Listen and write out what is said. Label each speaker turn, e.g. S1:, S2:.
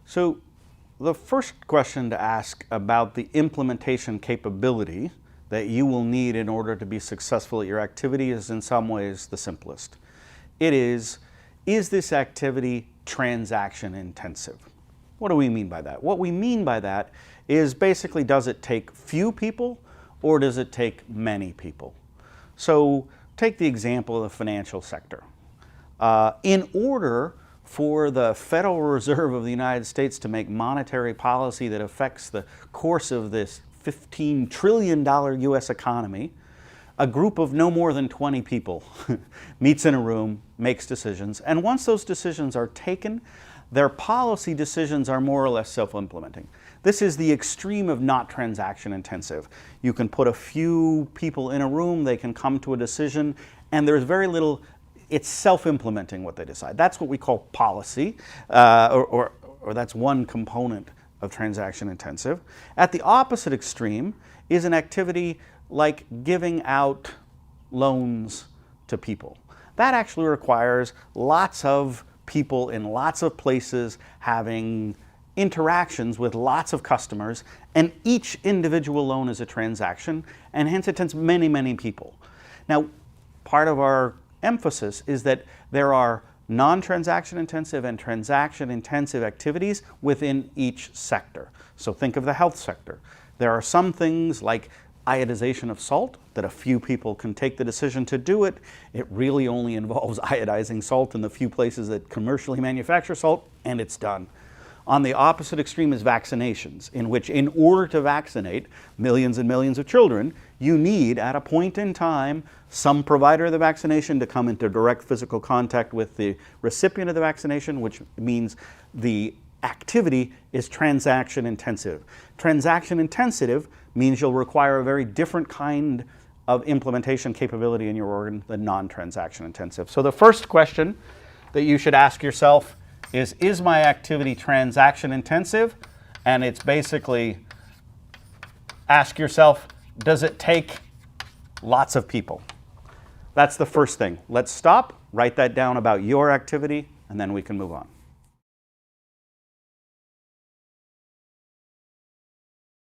S1: So the first question to ask about the implementation capability that you will need in order to be successful at your activity is in some ways the simplest. It is this activity transaction intensive? What do we mean by that? What we mean by that is basically, does it take few people or does it take many people? So take the example of the financial sector. In order for the Federal Reserve of the United States to make monetary policy that affects the course of this $15 trillion US economy, a group of no more than 20 people meets in a room, makes decisions, and once those decisions are taken, their policy decisions are more or less self-implementing. This is the extreme of not transaction intensive. You can put a few people in a room, they can come to a decision, and there's very little, it's self-implementing what they decide. That's what we call policy, or that's one component of transaction intensive. At the opposite extreme is an activity like giving out loans to people. That actually requires lots of people in lots of places having interactions with lots of customers, and each individual loan is a transaction, and hence it tends many, many people. Now, part of our emphasis is that there are non-transaction intensive and transaction intensive activities within each sector. So think of the health sector. There are some things like iodization of salt that a few people can take the decision to do it. It really only involves iodizing salt in the few places that commercially manufacture salt, and it's done. On the opposite extreme is vaccinations, in which in order to vaccinate millions and millions of children, you need at a point in time some provider of the vaccination to come into direct physical contact with the recipient of the vaccination, which means the activity is transaction intensive. Transaction intensive means you'll require a very different kind of implementation capability in your organ than non-transaction intensive. So the first question that you should ask yourself is my activity transaction intensive? And it's basically, ask yourself, does it take lots of people? That's the first thing. Let's stop, write that down about your activity, and then we can move on.